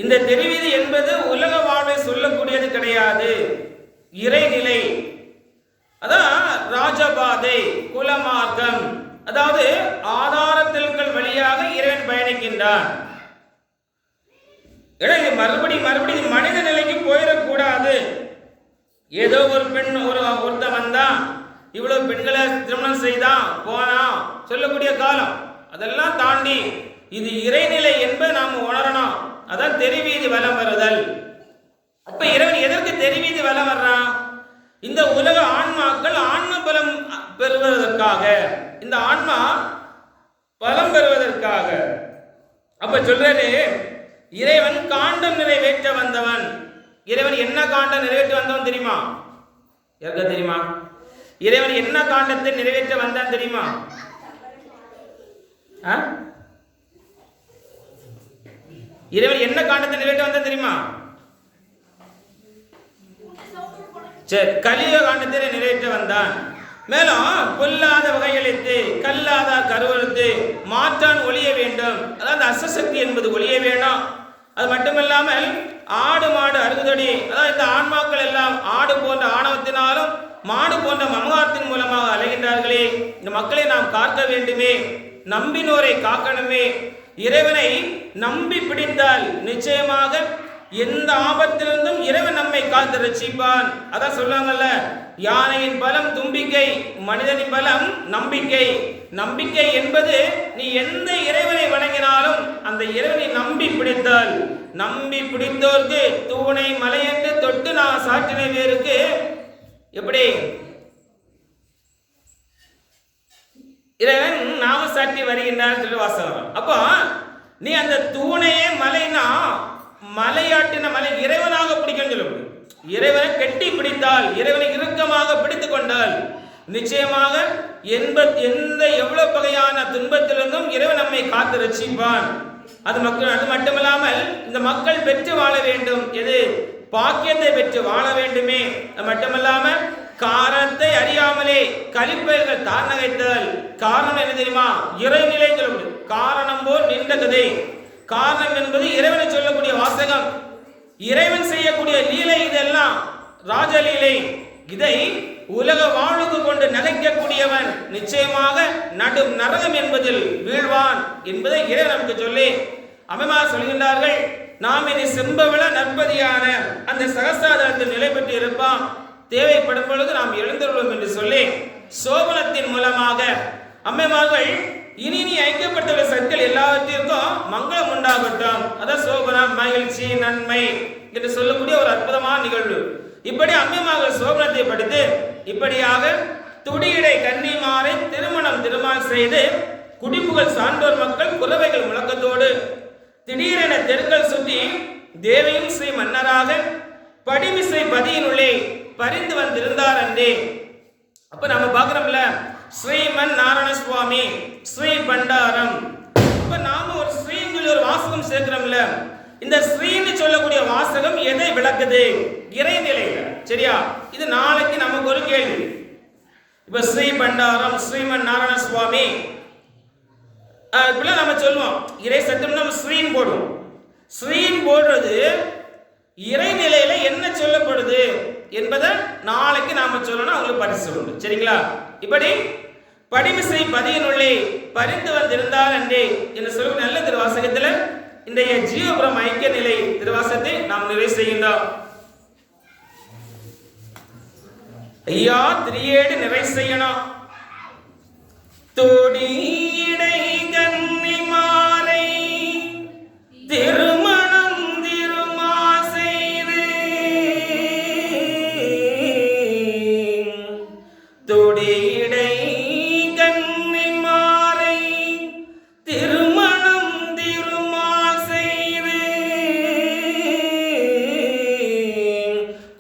இந்த தெரிவிதி என்பது உலக வாழ்வை சொல்லக்கூடியது கிடையாது, இறைநிலை. அதான் ராஜபாதை, குலமார்க்கம். அதாவது ஆதாரத்தில்கள் வழியாக இறைவன் பயணிக்கின்றான். மறுபடியும் மனித நிலைக்கு போயிடக்கூடாது. ஏதோ ஒரு பெண் ஒருத்த வந்தான், இவ்வளவு பெண்களை திருமணம் செய்தான் போனான் சொல்லக்கூடிய காலம், அதெல்லாம் தாண்டி இது இறைநிலை என்பதை நாம் உணரணும். அதான் தெரிவீதி வலம் வருதல். அப்ப இறைவன் எதற்கு தெரிவீதி வலம் வர்றான்? இந்த உலக ஆன்மாக்கள் ஆன்ம பலம் பெறுவதற்காக, இந்த ஆன்மா பலம் பெறுவதற்காக. அப்ப சொல்றாரு, இறைவன் காண்டம் நிறைவேற்ற வந்தவன். இறைவன் என்ன காண்டம் நிறைவேற்ற வந்தவன் தெரியுமா? யாருக்கு தெரியுமா? இறைவன் என்ன காண்டத்தை நிறைவேற்ற வந்தான் தெரியுமா? இறைவன் என்ன காண்டத்தை நிறைவேற்ற வந்தான் தெரியுமா? சரி, கலியுக காண்டத்தை நிறைவேற்ற வந்தான். மேலும் பொல்லாத வகையளித்து கல்லாத கருவறுத்து மாற்றான் ஒழிய வேண்டும். அதாவது அசசக்தி என்பது ஒழிய வேணும். அது மட்டுமல்லாமல் ஆடு மாடு அருகுதொடி, அதாவது இந்த ஆன்மாக்கள் எல்லாம் ஆடு போன்ற ஆணவத்தினாலும் மாடு போன்ற மமகாரத்தின் மூலமாக அலைகின்றார்களே, இந்த மக்களை நாம் காக்க வேண்டுமே, நம்பினோரை காக்கணுமே. இறைவனை நம்பி பிடித்தால் நிச்சயமாக எந்த ஆபத்திலிருந்தும் இறைவன் நம்மை காத்து ரட்சிப்பான். அதான் சொல்லுவாங்கல்ல, யானையின் பலம் தும்பிக்கை, மனிதனின் பலம் நம்பிக்கை. நம்பிக்கை என்பது நீ எந்த இறைவனை வணங்கினாலும் அந்த இறைவனை நம்பி பிடித்தால், நம்பி பிடித்தோருக்கு தூணை மலை என்று தொட்டு நான் சாற்றின வேருக்கு எப்படி இறைவன் நாம சாட்டி வருகின்றார் சொல்லி வாசகம். அப்போ நீ அந்த தூணையே மலைனா மலையாட்டின மலை இறைவனாக பிடிக்கணும்னு சொல்ல முடியும். இறைவனை கெட்டி பிடித்தால், இறைவனை இறுக்கமாக பிடித்துக் கொண்டால் நிச்சயமாக எந்த எவ்வளவு வகையான துன்பத்திலிருந்தும் இறைவன் நம்மை காத்து ரட்சிப்பான். அது மட்டுமல்லாமல் இந்த மக்கள் பெற்று வாழ வேண்டும், எது பாக்கியத்தை பெற்று வாழ வேண்டுமே. அது மட்டுமல்லாமல் காரணத்தை அறியாமலே கலிப்பைகள் தானகைத்தால், காரணம் என்ன தெரியுமா? இறைநிலை சொல்ல முடியும். காரணம் போல் நின்ற கதை. காரணம் என்பது இறைவனை சொல்லக்கூடிய வாசகம், இறைவன் செய்யக்கூடிய லீலை. இதெல்லாம் ராஜலீலை. இதை உலக வாழ்வுக்கு கொண்டு நகைக்கக்கூடியவன் நிச்சயமாக நடும் நரகம் என்பதில் வீழ்வான் என்பதை இறைவன் நமக்கு சொல்லி அமைமா சொல்கின்றார்கள். நாம் இனி செம்பவிழ நற்பதியான அந்த சகஸ்ராதாரத்தில் நிலை பெற்று இருப்பான், தேவைப்படும் பொழுது நாம் எழுந்துள்ளோம் என்று சொல்லி சோபனத்தின் மூலமாக அம்மைமார்கள் இனி ஐக்கப்பட்டுள்ள சற்கள் எல்லாவற்றிற்கும் மங்களம் உண்டாகட்டும். அதான் சோபனம், மகிழ்ச்சி, நன்மை என்று சொல்லக்கூடிய ஒரு அற்புதமான நிகழ்வு. இப்படி அம்மைமார்கள் சோபனத்தை படித்து இப்படியாக துடியடை கன்னிமாரை திருமணம் செய்து குடிப்புகள் சான்றோர் மக்கள் குறவைகள் முழக்கத்தோடு திடீரென தெருக்கள் சுற்றி தேவையும் ஸ்ரீ மன்னராக படிமிசை பதியினுள்ளே பரிந்து வந்திருந்தார் அன்றே. அப்ப நம்ம பார்க்கிறோம்ல, ஸ்ரீமன் நாராயண சுவாமி ஸ்ரீ பண்டாரம். இப்ப நாம ஒரு ஸ்ரீங்கிற ஒரு வாசகம் சேர்க்கிறோம்ல, இந்த ஸ்ரீன்னு சொல்லக்கூடிய வாசகம் எதை விளக்குது? இறைநிலையில. சரியா? இது நாளைக்கு நமக்கு ஒரு கேள்வி. இப்ப ஸ்ரீ பண்டாரம், ஸ்ரீமன் நாராயண சுவாமி இப்படிலாம் நம்ம சொல்லுவோம். இறை சத்தம் நம்ம ஸ்ரீன் போடுவோம். ஸ்ரீன் போடுறது இறைநிலையில என்ன சொல்லப்படுது என்பதை நாளைக்கு நாம சொல்லணும். அவங்களுக்கு பரிசு உண்டு. சரிங்களா? இப்படி படிமிசை பதியினுள்ளே பரிந்து வந்திருந்தால் அன்றே என்று சொல்லும் நல்ல திருவாசகத்தில் இன்றைய ஜீவபுரம் ஐக்கிய நிலை திருவாசகத்தை நாம் நிறைவு செய்கின்றோம். ஐயா திரியேடு நிறை செய்யணும். தோடியடை கன்னிமாரை திருமணம் திருமா செய்து தோடியடை கன்னிமாரை திருமணம் திருமா செய்து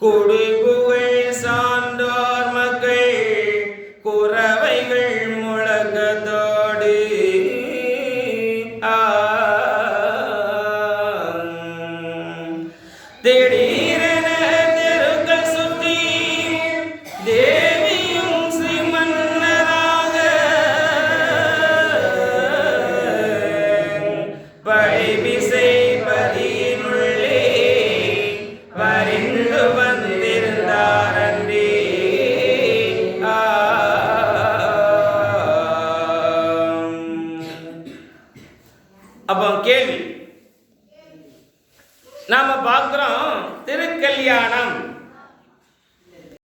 கொடுபுகழ் சான்றோர் மக்கள் குறவைகள் முழக்கத்தோடு கேள்வி. நாம பார்க்கிறோம் திருக்கல்யாணம்